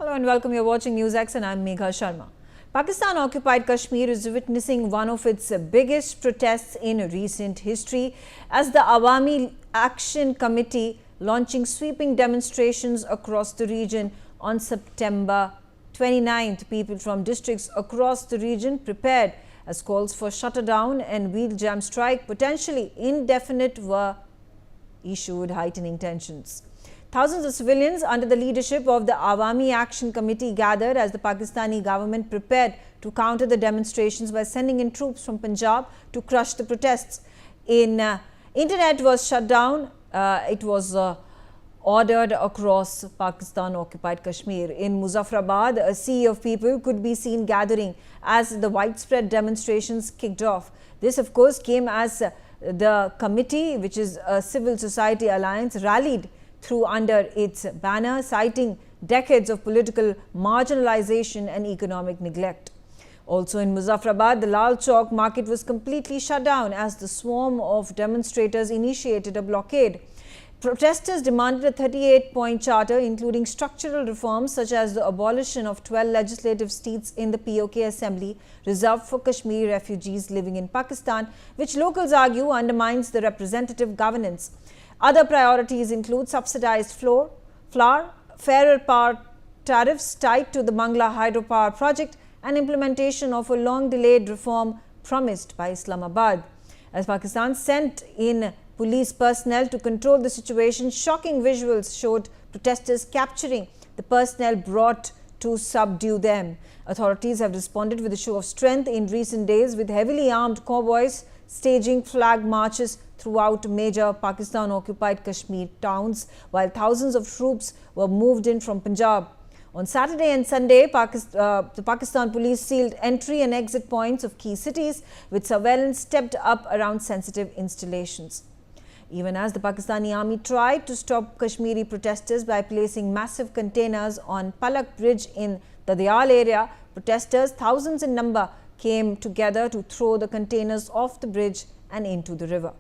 Hello and welcome. You're watching Newsx and I'm Megha Sharma. Pakistan-occupied Kashmir is witnessing one of its biggest protests in recent history as the Awami Action Committee launching sweeping demonstrations across the region on September 29th. People from districts across the region prepared as calls for shutdown and wheel jam strike, potentially indefinite, were issued, heightening tensions. Thousands of civilians under the leadership of the Awami Action Committee gathered as the Pakistani government prepared to counter the demonstrations by sending in troops from Punjab to crush the protests. Internet was shut down. It was ordered across Pakistan-occupied Kashmir. In Muzaffarabad, a sea of people could be seen gathering as the widespread demonstrations kicked off. This, of course, came as the committee, which is a civil society alliance, rallied through under its banner, citing decades of political marginalization and economic neglect. Also in Muzaffarabad, the Lal Chowk market was completely shut down as the swarm of demonstrators initiated a blockade. Protesters demanded a 38-point charter, including structural reforms such as the abolition of 12 legislative seats in the PoK assembly reserved for Kashmiri refugees living in Pakistan, which locals argue undermines the representative governance. Other priorities include subsidized flour, fairer power tariffs tied to the Mangla hydropower project, and implementation of a long-delayed reform promised by Islamabad. As Pakistan sent in police personnel to control the situation, shocking visuals showed protesters capturing the personnel brought to subdue them. Authorities have responded with a show of strength in recent days, with heavily armed convoys staging flag marches throughout major Pakistan-occupied Kashmir towns, while thousands of troops were moved in from Punjab. On Saturday and Sunday, the Pakistan police sealed entry and exit points of key cities, with surveillance stepped up around sensitive installations. Even as the Pakistani army tried to stop Kashmiri protesters by placing massive containers on Palak Bridge in the Diyal area, protesters, thousands in number, came together to throw the containers off the bridge and into the river.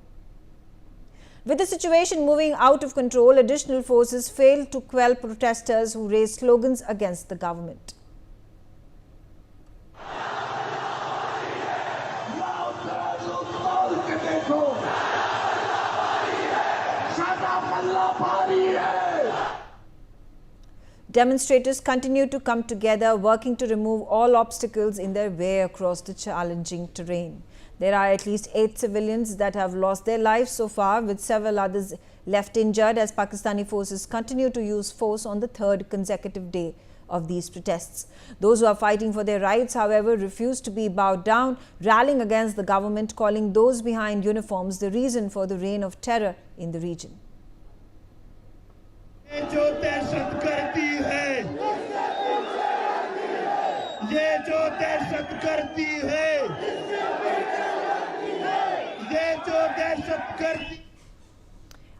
With the situation moving out of control, additional forces failed to quell protesters who raised slogans against the government. Demonstrators continue to come together, working to remove all obstacles in their way across the challenging terrain. There are at least 8 civilians that have lost their lives so far, with several others left injured as Pakistani forces continue to use force on the third consecutive day of these protests. Those who are fighting for their rights, however, refuse to be bowed down, rallying against the government, calling those behind uniforms the reason for the reign of terror in the region.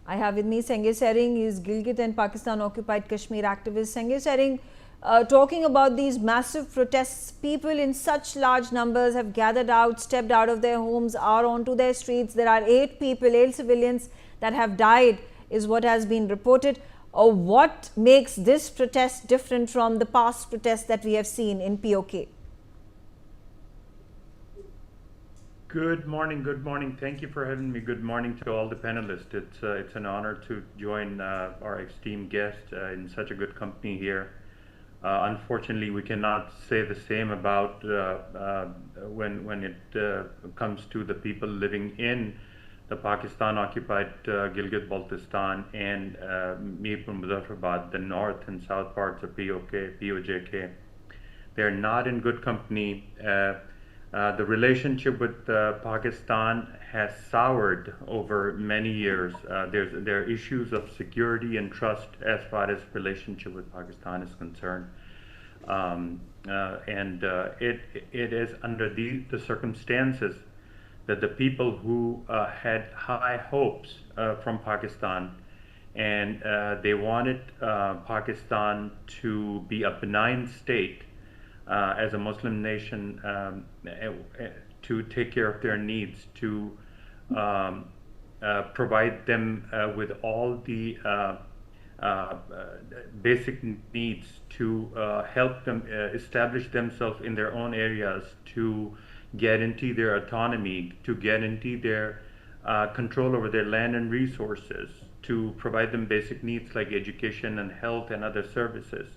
I have with me Senghe Sering. He is Gilgit and Pakistan-occupied Kashmir activist. Senghe Sering, talking about these massive protests, people in such large numbers have gathered out, stepped out of their homes, are onto their streets. There are 8 civilians that have died, is what has been reported. What makes this protest different from the past protests that we have seen in PoK? Good morning. Thank you for having me. Good morning to all the panelists. It's an honor to join our esteemed guest in such a good company here. Unfortunately, we cannot say the same about when it comes to the people living in the Pakistan-occupied Gilgit-Baltistan and Mir Muzaffarabad, the north and south parts of POJK. They're not in good company. The relationship with Pakistan has soured over many years. There are issues of security and trust as far as relationship with Pakistan is concerned. It is under the circumstances that the people who had high hopes from Pakistan and they wanted Pakistan to be a benign state as a Muslim nation, to take care of their needs, to provide them with all the basic needs to help them establish themselves in their own areas, to guarantee their autonomy, to guarantee their control over their land and resources, to provide them basic needs like education and health and other services,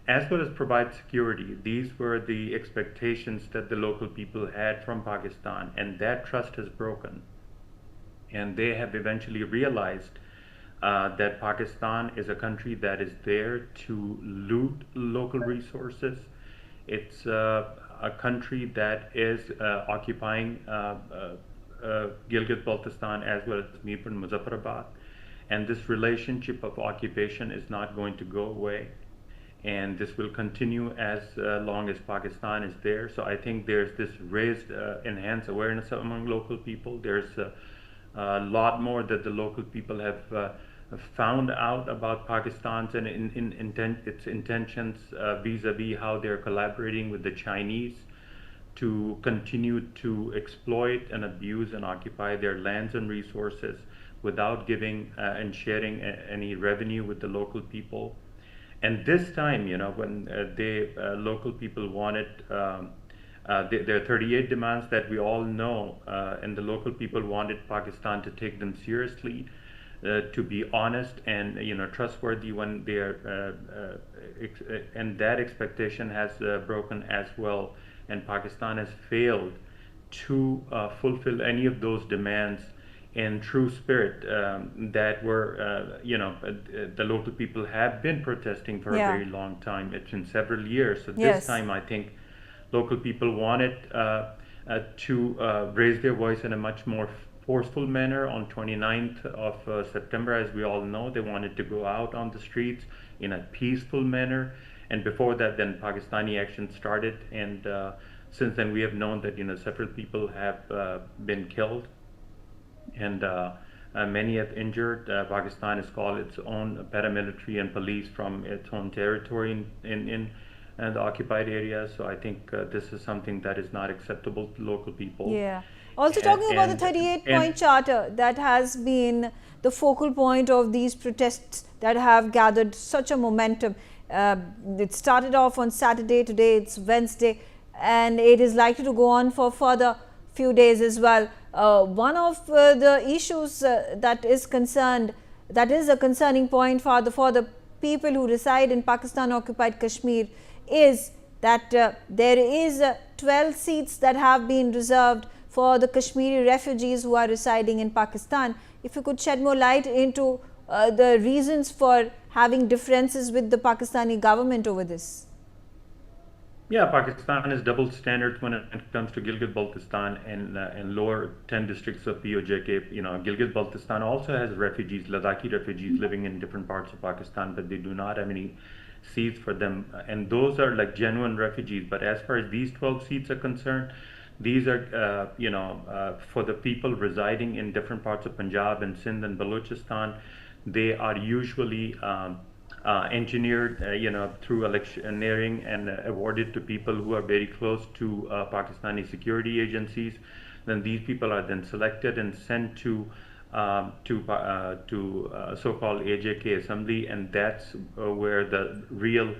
as well as provide security. These were the expectations that the local people had from Pakistan, and that trust has broken. And they have eventually realized that Pakistan is a country that is there to loot local resources. It's a country that is occupying Gilgit-Baltistan as well as Mirpur and Muzaffarabad. And this relationship of occupation is not going to go away. And this will continue as long as Pakistan is there. So I think there's this raised, enhanced awareness among local people. There's a lot more that the local people have found out about Pakistan's and its intentions vis-a-vis how they're collaborating with the Chinese to continue to exploit and abuse and occupy their lands and resources without giving and sharing any revenue with the local people. And this time, when local people wanted, there are 38 demands that we all know, and the local people wanted Pakistan to take them seriously, to be honest and trustworthy when they are, and that expectation has broken as well, and Pakistan has failed to fulfill any of those demands in true spirit that were, the local people have been protesting for a very long time. It's been several years. So this time, I think local people wanted to raise their voice in a much more forceful manner on 29th of September. As we all know, they wanted to go out on the streets in a peaceful manner. And before that, then Pakistani action started. And since then, we have known that several people have been killed, and many have injured. Pakistan has called its own paramilitary and police from its own territory in the occupied areas. So I think this is something that is not acceptable to local people. Yeah. Also talking about the 38-point charter that has been the focal point of these protests that have gathered such a momentum. It started off on Saturday, today it's Wednesday, and it is likely to go on for further few days as well. One of the issues that is a concerning point for the people who reside in Pakistan occupied Kashmir is that there is 12 seats that have been reserved for the Kashmiri refugees who are residing in Pakistan. If you could shed more light into the reasons for having differences with the Pakistani government over this. Yeah, Pakistan has double standards when it comes to Gilgit-Baltistan and lower 10 districts of PoK. Gilgit-Baltistan also has refugees, Ladakhi refugees living in different parts of Pakistan, but they do not have any seats for them. And those are like genuine refugees. But as far as these 12 seats are concerned, these are, for the people residing in different parts of Punjab and Sindh and Balochistan. They are usually engineered, through electioneering and awarded to people who are very close to Pakistani security agencies. Then these people are then selected and sent to so-called AJK assembly, and that's where the real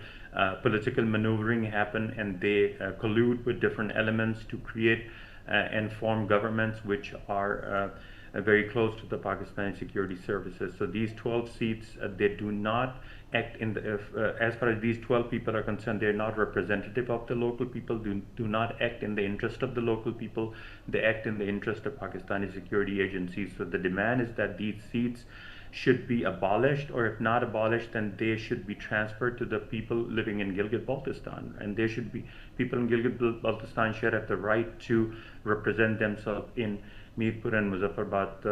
political maneuvering happen, and they collude with different elements to create and form governments which are very close to the Pakistani security services. So these 12 seats, they do not act in the, as far as these 12 people are concerned, they're not representative of the local people, do not act in the interest of the local people, they act in the interest of Pakistani security agencies. So the demand is that these seats should be abolished, or if not abolished, then they should be transferred to the people living in Gilgit-Baltistan, and there should be people in Gilgit-Baltistan should have the right to represent themselves in Mirpur and Muzaffarabad,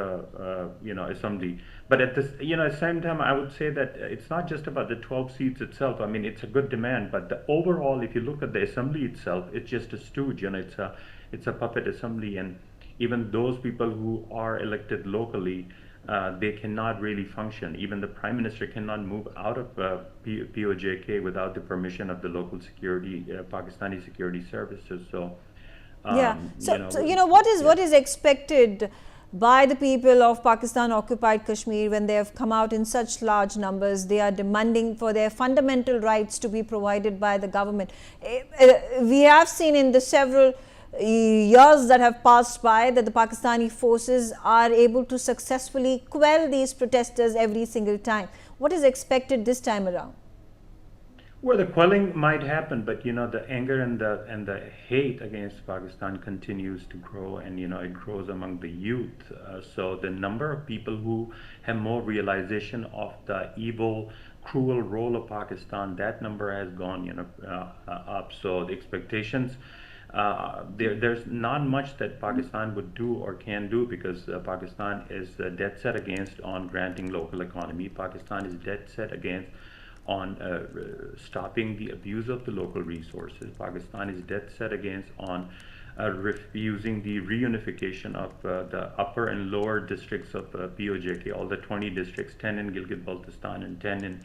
assembly. But at this, at the same time, I would say that it's not just about the 12 seats itself. I mean, it's a good demand, but the overall, if you look at the assembly itself, it's just a stooge. It's a puppet assembly, and even those people who are elected locally, they cannot really function. Even the Prime Minister cannot move out of POJK without the permission of the local security, Pakistani security services. So. What is expected by the people of Pakistan occupied Kashmir, when they have come out in such large numbers. They are demanding for their fundamental rights to be provided by the government. We have seen in the several years that have passed by that the Pakistani forces are able to successfully quell these protesters every single time. What is expected this time around? Well, the quelling might happen, but the anger and the hate against Pakistan continues to grow, and it grows among the youth. So the number of people who have more realization of the evil, cruel role of Pakistan, that number has gone up. So the expectations, there's not much that Pakistan would do or can do, because Pakistan is dead set against on granting local economy. Pakistan is dead set against on stopping the abuse of the local resources. Pakistan is dead set against on refusing the reunification of the upper and lower districts of PoK, all the 20 districts, 10 in Gilgit-Baltistan and 10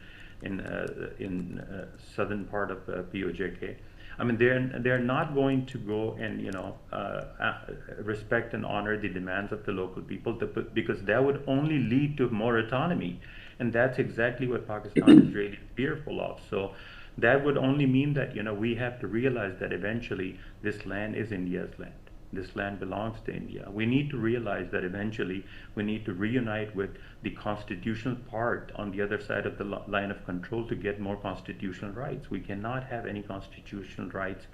in southern part of PoK. I mean, they're not going to go and respect and honor the demands of the local people, because that would only lead to more autonomy, and that's exactly what Pakistan is really fearful of. So that would only mean that we have to realize that eventually this land is India's land. This land belongs to India. We need to realize that eventually we need to reunite with the constitutional part on the other side of the line of control to get more constitutional rights. We cannot have any constitutional rights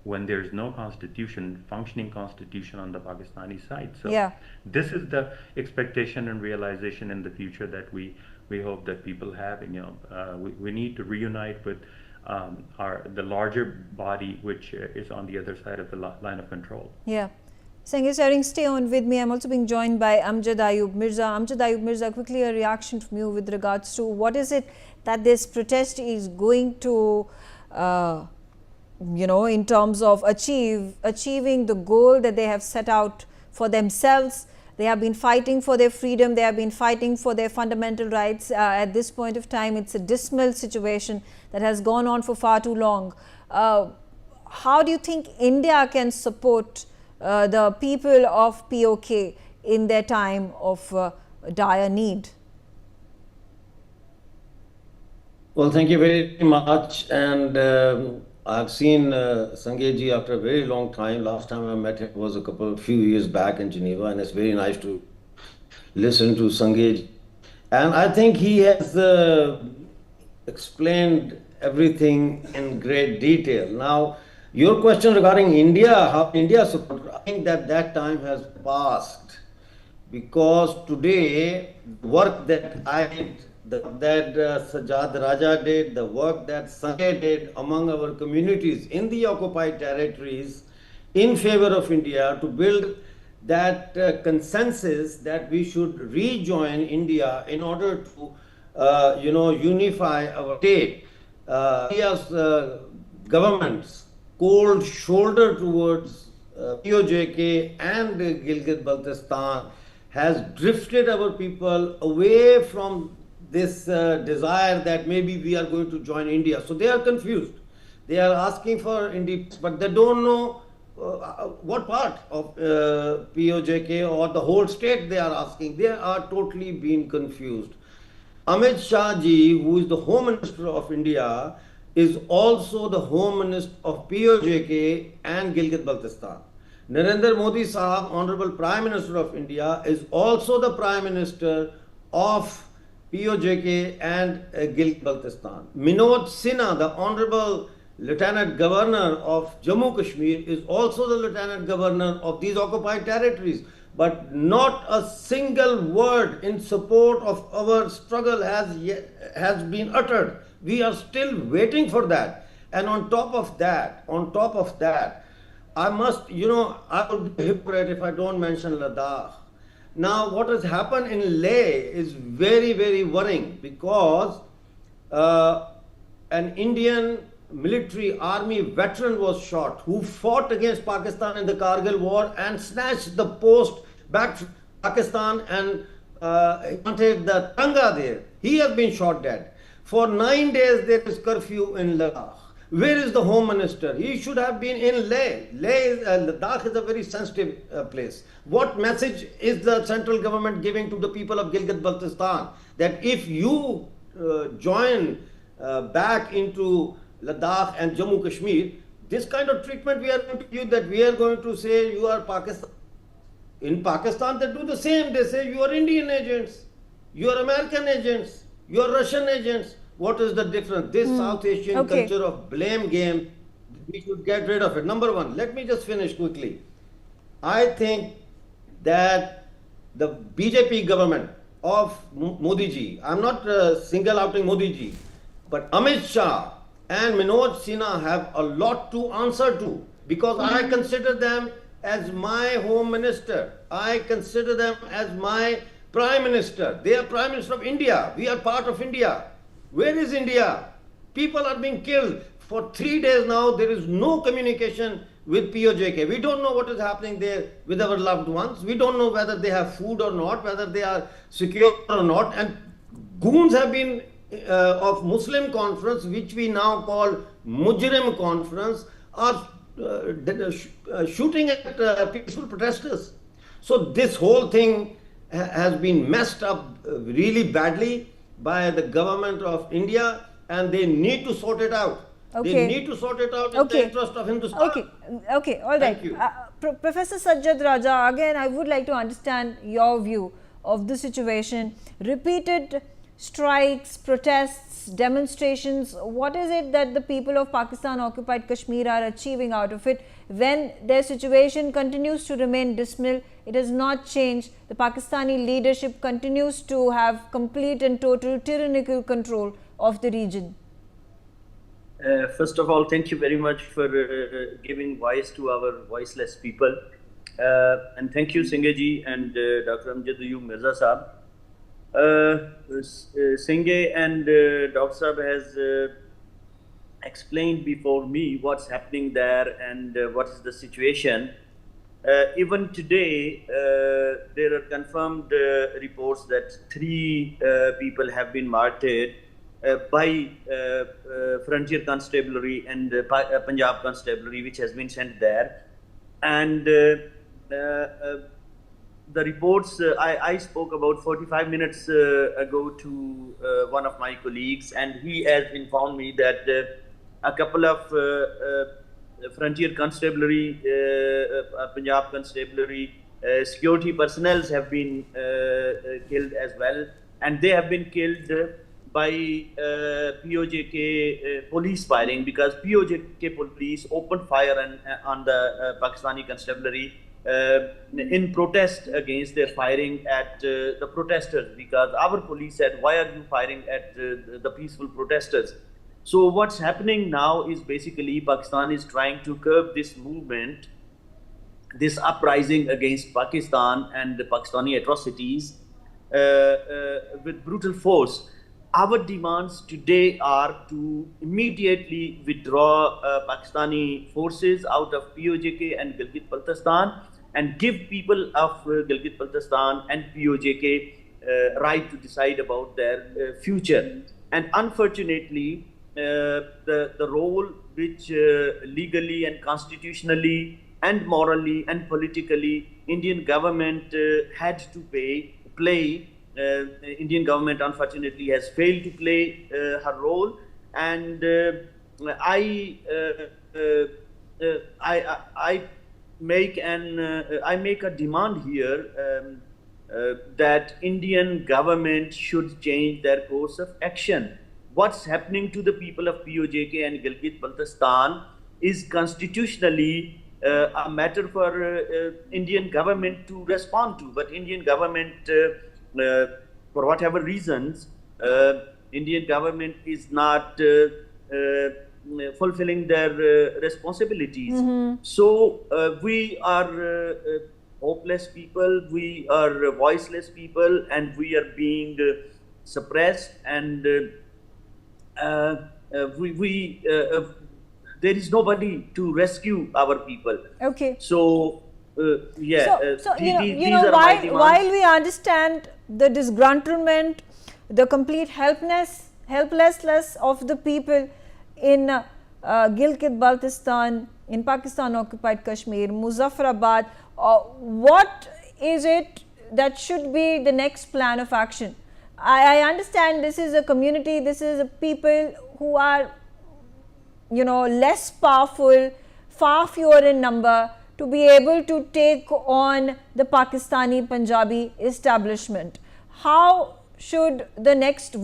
when there's no constitution, functioning constitution on the Pakistani side. So this is the expectation and realization in the future that we hope that people have. And, we need to reunite with the larger body, which is on the other side of the line of control. Yeah. Sangeet Saring, stay on with me. I'm also being joined by Amjad Ayub Mirza. Amjad Ayub Mirza, quickly a reaction from you with regards to what is it that this protest is going to, in terms of achieving the goal that they have set out for themselves. They have been fighting for their freedom. They have been fighting for their fundamental rights. At this point of time, it's a dismal situation that has gone on for far too long. How do you think India can support the people of PoK in their time of dire need? Well, thank you very much. And I've seen Sangeet ji after a very long time. Last time I met him was a few years back in Geneva, and it's very nice to listen to Sangeet. And I think he has explained everything in great detail. Now, your question regarding India, how India support, I think that time has passed, because today work that I did, that Sajjad Raja did, the work that Sanjay did among our communities in the occupied territories in favor of India to build that consensus that we should rejoin India in order to, unify our state. India's government's cold shoulder towards PoK and Gilgit-Baltistan has drifted our people away from this desire that maybe we are going to join India. So they are confused. They are asking for independence, but they don't know what part of PoK or the whole state they are asking. They are totally being confused. Amit Shah ji, who is the Home Minister of India, is also the Home Minister of PoK and Gilgit-Baltistan. Narendra Modi Sahab, Honorable Prime Minister of India, is also the Prime Minister of PoK and Gilgit-Baltistan. Manoj Sinha, the Honorable Lieutenant Governor of Jammu Kashmir, is also the Lieutenant Governor of these occupied territories. But not a single word in support of our struggle has been uttered. We are still waiting for that. And on top of that, I must, I would be a hypocrite if I don't mention Ladakh. Now, what has happened in Leh is very, very worrying, because an Indian military army veteran was shot who fought against Pakistan in the Kargil war and snatched the post back to Pakistan and wanted the Tiranga there. He has been shot dead. For 9 days there is curfew in Ladakh. Where is the Home Minister? He should have been in Leh. Ladakh is a very sensitive place. What message is the central government giving to the people of Gilgit-Baltistan? That if you join back into Ladakh and Jammu Kashmir, this kind of treatment we are going to give, that we are going to say you are Pakistan. In Pakistan, they do the same. They say you are Indian agents, you are American agents, you are Russian agents. What is the difference? This South Asian culture of blame game, we should get rid of it. Number one, let me just finish quickly. I think that the BJP government of Modi ji, I'm not single outing Modi ji, but Amit Shah and Manoj Sinha have a lot to answer to, because I consider them as my home minister. I consider them as my prime minister. They are prime minister of India. We are part of India. Where is India? People are being killed. For 3 days now, there is no communication with PoK. We don't know what is happening there with our loved ones. We don't know whether they have food or not, whether they are secure or not. And goons have been of Muslim conference, which we now call Mujrim conference, are shooting at peaceful protesters. So this whole thing has been messed up really badly by the government of India, and they need to sort it out. Okay. They need to sort it out in the interest of Hindustan. Okay, all right. Thank you. Professor Sajjad Raja, again, I would like to understand your view of the situation. Repeated strikes, protests, demonstrations, what is it that the people of Pakistan occupied Kashmir are achieving out of it when their situation continues to remain dismal? It has not changed. The Pakistani leadership continues to have complete and total tyrannical control of the region. First of all, thank you very much for giving voice to our voiceless people. And thank you, Singh and Dr. Amjad Mirza Saab. Singh and Dr. Saab has explained before me what's happening there and what is the situation. Even today, there are confirmed reports that 3 people have been martyred by Frontier Constabulary and Punjab Constabulary, which has been sent there. And the reports, I spoke about 45 minutes ago to one of my colleagues, and he has informed me that a couple of Frontier Constabulary, Punjab Constabulary security personnel have been killed as well, and they have been killed by PoK police firing, because PoK police opened fire on the Pakistani Constabulary in protest against their firing at the protesters, because our police said, why are you firing at the peaceful protesters? So what's happening now is basically Pakistan is trying to curb this movement, this uprising against Pakistan and the Pakistani atrocities with brutal force. Our demands today are to immediately withdraw Pakistani forces out of PoK and Gilgit-Baltistan and give people of Gilgit-Baltistan and PoK right to decide about their future. And unfortunately, the role which legally and constitutionally and morally and politically Indian government had to play, Indian government unfortunately has failed to play her role, and I make a demand here that Indian government should change their course of action. What's happening to the people of PoK and Gilgit-Baltistan is constitutionally a matter for Indian government to respond to, but Indian government, for whatever reasons, Indian government is not fulfilling their responsibilities. So we are hopeless people, we are voiceless people, and we are being suppressed, and there is nobody to rescue our people. Okay. So while we understand the disgruntlement, the complete helplessness of the people in Gilgit-Baltistan, in Pakistan-occupied Kashmir, Muzaffarabad. What is it that should be the next plan of action? I understand this is a community, this is a people who are, less powerful, far fewer in number, to be able to take on the Pakistani Punjabi establishment. What should the next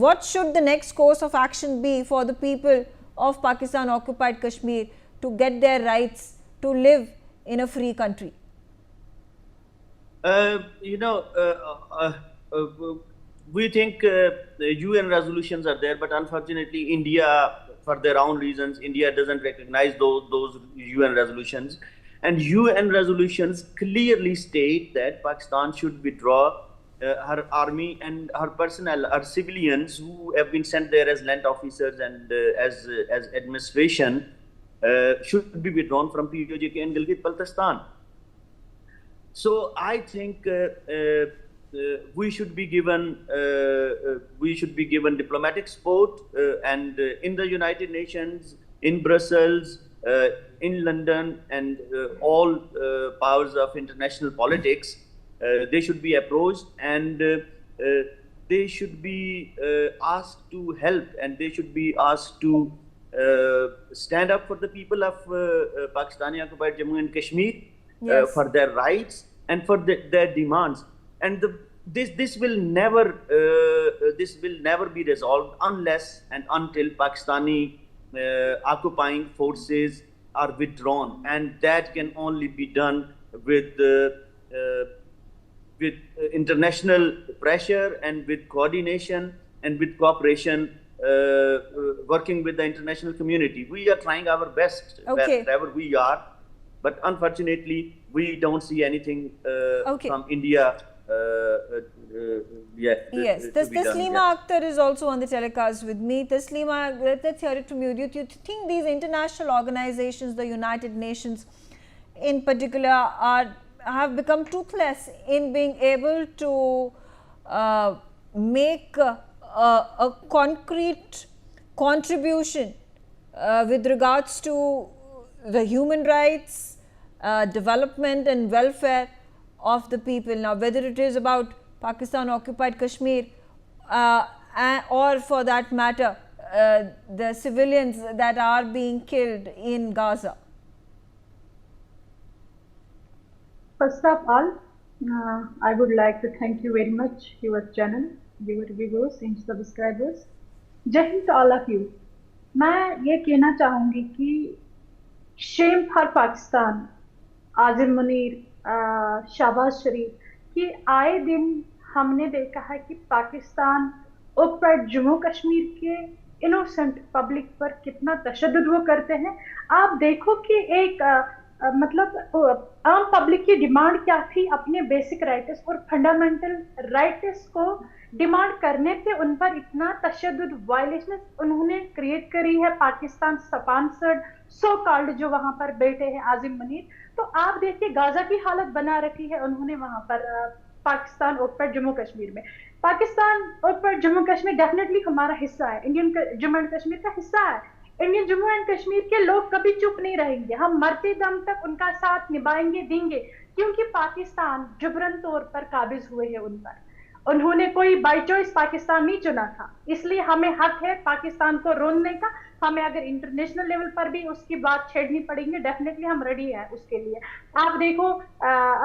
course of action be for the people of Pakistan occupied Kashmir to get their rights to live in a free country? We think the UN resolutions are there, but unfortunately India, for their own reasons, India doesn't recognize those UN resolutions. And UN resolutions clearly state that Pakistan should withdraw her army and her personnel, her civilians who have been sent there as land officers and as administration should be withdrawn from PoK and Gilgit-Baltistan. So I think we should be given diplomatic support and in the United Nations, in Brussels, in London, and all powers of international politics. They should be approached and they should be asked to help, and they should be asked to stand up for the people of Pakistani occupied Jammu and Kashmir, for their rights and for their demands. And this will never be resolved unless and until Pakistani occupying forces are withdrawn, and that can only be done with international pressure and with coordination and with cooperation, working with the international community. We are trying our best wherever we are, but unfortunately we don't see anything from India. Yes, Taslima Akhtar is also on the telecast with me. Taslima, let's hear it from you. Do you think these international organizations, the United Nations in particular, have become toothless in being able to make a concrete contribution with regards to the human rights, development and welfare of the people? Now, whether it is about Pakistan occupied Kashmir or for that matter the civilians that are being killed in Gaza. First of all, I would like to thank you very much, your channel, your viewers and subscribers. Jai Hind to all of you. मैं ये कहना चाहूँगी कि shame for Pakistan, Azim Munir, Shahbaz शरीफ, कि आए दिन हमने देखा है कि पाकिस्तान ऑक्युपाइड जम्मू कश्मीर के इनोसेंट पब्लिक पर कितना तशद्दुद वो करते हैं। आप देखो कि एक मतलब आम पब्लिक की डिमांड क्या थी, अपने बेसिक राइट्स और फंडामेंटल राइट्स को डिमांड करने पे उन पर इतना तशद्दुद वायलेशन उन्होंने क्रिएट करी है पाकिस्तान स्पॉन्सर्ड सो कॉल्ड जो वहां पर बैठे हैं आज़िम मुनीर। तो आप देखिए गाजा की हालत बना रखी है उन्होंने वहां पर पाकिस्तान ऑक्युपाइड जम्मू कश्मीर में। पाकिस्तान ऑक्युपाइड जम्मू कश्मीर डेफिनेटली हमारा हिस्सा है, इंडियन जम्मू एंड कश्मीर का हिस्सा है। इंडियन जम्मू एंड कश्मीर के लोग कभी चुप नहीं रहेंगे, हम मरते दम तक उनका साथ निभाएंगे देंगे, क्योंकि पाकिस्तान जबरन तौर पर काबिज हुए हैं उन पर। उन्होंने कोई बाय चॉइस पाकिस्तान नहीं चुना था, इसलिए हमें हक है पाकिस्तान को रोकने का। हमें अगर इंटरनेशनल लेवल पर भी उसकी बात छेड़नी पड़ेगी, डेफिनेटली हम रेडी हैं उसके लिए। आप देखो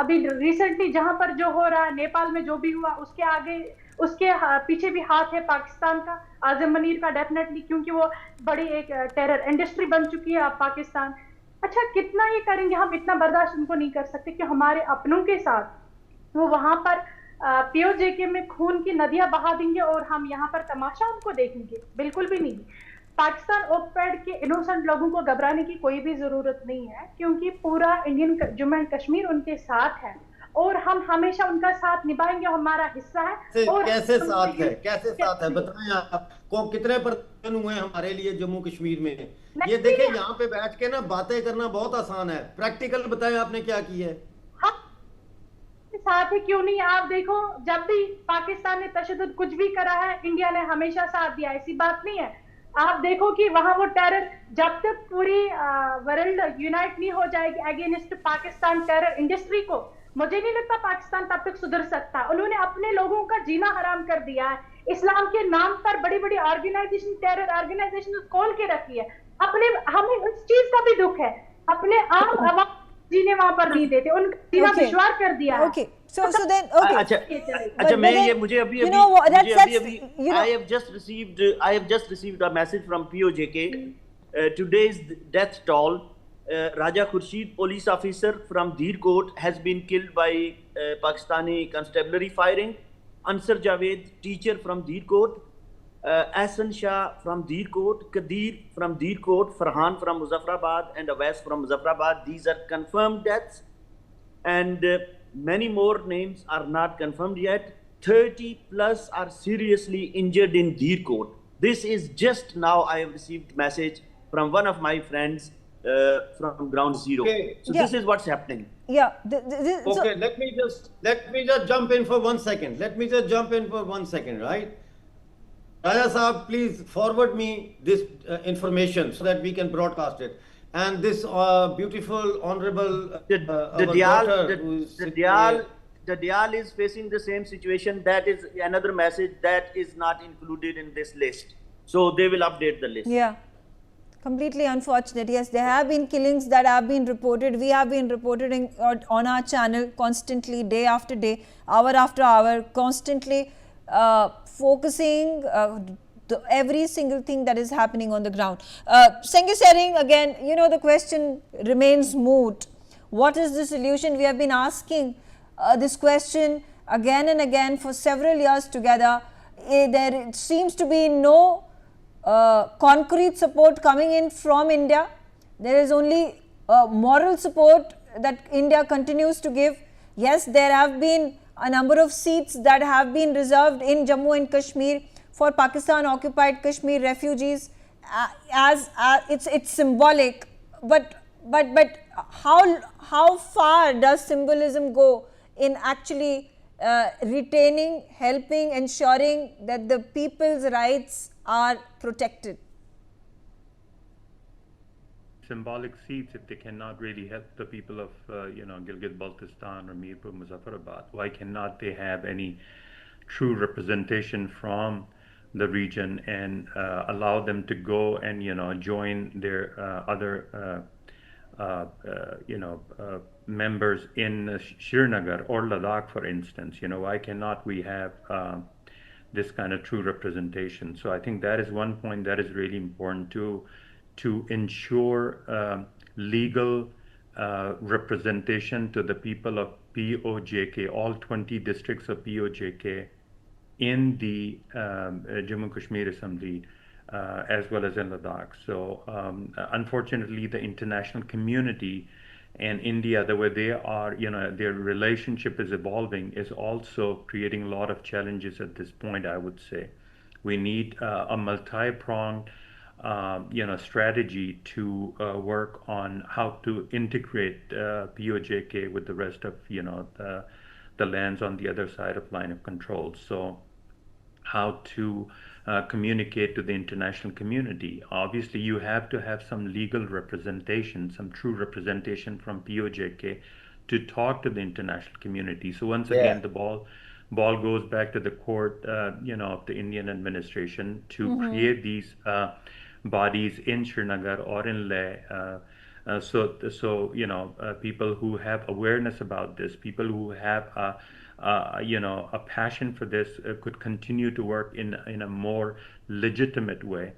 अभी रिसेंटली जहां पर जो हो रहा है, नेपाल में जो भी हुआ, उसके आगे उसके पीछे भी हाथ है पाकिस्तान का, आज़िम मुनीर का डेफिनेटली, क्योंकि वो बड़ी एक टेरर इंडस्ट्री बन चुकी है अब पाकिस्तान। अच्छा, कितना ये करेंगे हम, इतना बर्दाश्त उनको नहीं कर सकते कि हमारे अपनों के साथ वो वहां पर POK में खून की नदियां बहा देंगे और हम यहाँ पर तमाशा उनको देखेंगे, बिल्कुल भी नहीं। पाकिस्तान ऑक्युपाइड के इनोसेंट लोगों को घबराने की कोई भी जरूरत नहीं है, क्योंकि पूरा इंडियन जम्मू एंड कश्मीर उनके साथ है और हम हमेशा उनका साथ निभाएंगे, हमारा हिस्सा है। और कैसे साथ है, कैसे साथ है बताएं आपको, कितने परसेंट हुए हमारे लिए जम्मू कश्मीर में? ये देखिए, यहाँ पे बैठ के ना बातें करना बहुत आसान है, प्रैक्टिकल बताएं आपने क्या किया है। साथ है क्यों नहीं, आप देखो जब भी पाकिस्तान ने तशद्दुद कुछ भी करा है, इंडिया ने हमेशा साथ दिया, ऐसी बात नहीं है। आप देखो कि वहां वो टेरर, जब तक पूरी वर्ल्ड यूनाइट नहीं हो जाएगी अगेंस्ट पाकिस्तान टेरर इंडस्ट्री को, मुझे नहीं लगता पाकिस्तान तब तक सुधर सकता। उन्होंने अपने लोगों का जीना हराम कर दिया है, इस्लाम के नाम पर बड़ी बड़ी ऑर्गेनाइजेशन, टेरर ऑर्गेनाइजेशन खोल के रखी है। अपने, हमें उस चीज का भी दुख है, अपने आम आवाम जीने वहां पर नहीं देते, उनका जीना दुश्वार कर दिया है। Okay. So then, okay. अच्छा, मैं ये मुझे अभी you know what, मुझे that's, अभी you know, I have just received a message from POJK. Today's death toll. Raja Khurshid, police officer from Dheerkot, has been killed by Pakistani constabulary firing. Ansar Javed, teacher from Dheerkot. Ahsan Shah from Dheerkot, Kadir from Dheerkot, Farhan from Muzaffarabad, and Awais from Muzaffarabad. These are confirmed deaths, and many more names are not confirmed yet. 30 plus are seriously injured in Dheerkot. This is just now I have received message from one of my friends from ground zero. Okay. So Yeah. this is what's happening. Yeah. Okay, let me just jump in for 1 second. Right? Raja Saab, please forward me this information so that we can broadcast it. And this beautiful, honorable The our Dial, daughter who is the sitting Dial, here. the Dial is facing the same situation. That is another message that is not included in this list. So they will update the list. Yeah, completely unfortunate. Yes, there have been killings that have been reported. We have been reporting on our channel constantly, day after day, hour after hour, constantly focusing every single thing that is happening on the ground. Sengi Sering, again, you know, the question remains moot. What is the solution? We have been asking this question again and again for several years together. There seems to be no concrete support coming in from India. There is only moral support that India continues to give. Yes, there have been a number of seats that have been reserved in Jammu and Kashmir for Pakistan occupied Kashmir refugees, as it's symbolic, but how far does symbolism go in actually retaining, helping, ensuring that the people's rights are protected? Symbolic seats, if they cannot really help the people of Gilgit-Baltistan or Mirpur, Muzaffarabad, why cannot they have any true representation from the region and allow them to go and join their other members in Srinagar or Ladakh, for instance? Why cannot we have this kind of true representation? So I think that is one point that is really important to ensure legal representation to the people of POJK, all 20 districts of POJK in the Jammu and Kashmir Assembly, as well as in Ladakh. So unfortunately, the international community and India, the way they are, their relationship is evolving, is also creating a lot of challenges at this point, I would say. We need a multi-pronged strategy to work on how to integrate POJK with the rest of the lands on the other side of line of control. So how to communicate to the international community. Obviously, you have to have some legal representation, some true representation from POJK to talk to the international community. So once again, the ball goes back to the court, of the Indian administration to create these bodies in Srinagar or in Leh. So people who have awareness about this, people who have a passion for this, could continue to work in a more legitimate way.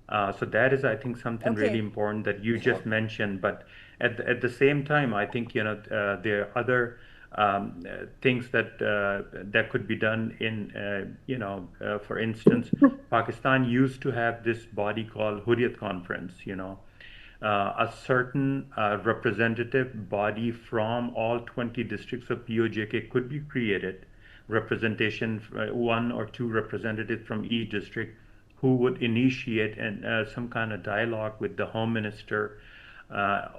So that is, I think, something really important that you just mentioned. But at the same time, I think there are other things that could be done in for instance, Pakistan used to have this body called Hurriyat Conference. A certain representative body from all 20 districts of POJK could be created, representation, 1 or 2 representatives from each district, who would initiate some kind of dialogue with the Home Minister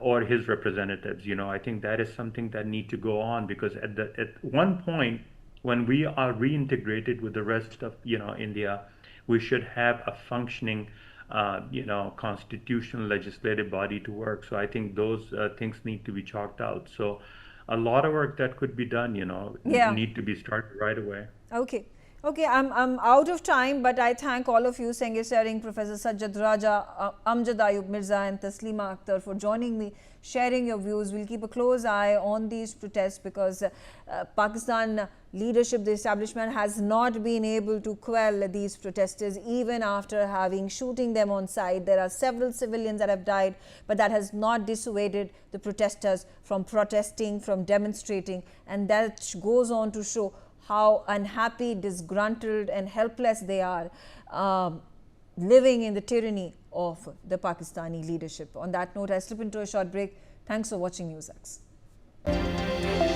or his representatives. I think that is something that need to go on, because at one point, when we are reintegrated with the rest of India, we should have a functioning constitutional legislative body to work. So I think those things need to be chalked out. So a lot of work that could be done, Yeah. need to be started right away. Okay. Okay, I'm out of time, but I thank all of you, Sengir Sering, Professor Sajjad Raja, Amjad Ayub Mirza and Taslima Akhtar for joining me, sharing your views. We'll keep a close eye on these protests because Pakistan leadership, the establishment has not been able to quell these protesters even after having shooting them on sight. There are several civilians that have died, but that has not dissuaded the protesters from protesting, from demonstrating, and that goes on to show how unhappy, disgruntled and helpless they are living in the tyranny of the Pakistani leadership. On that note, I slip into a short break. Thanks for watching Newsx.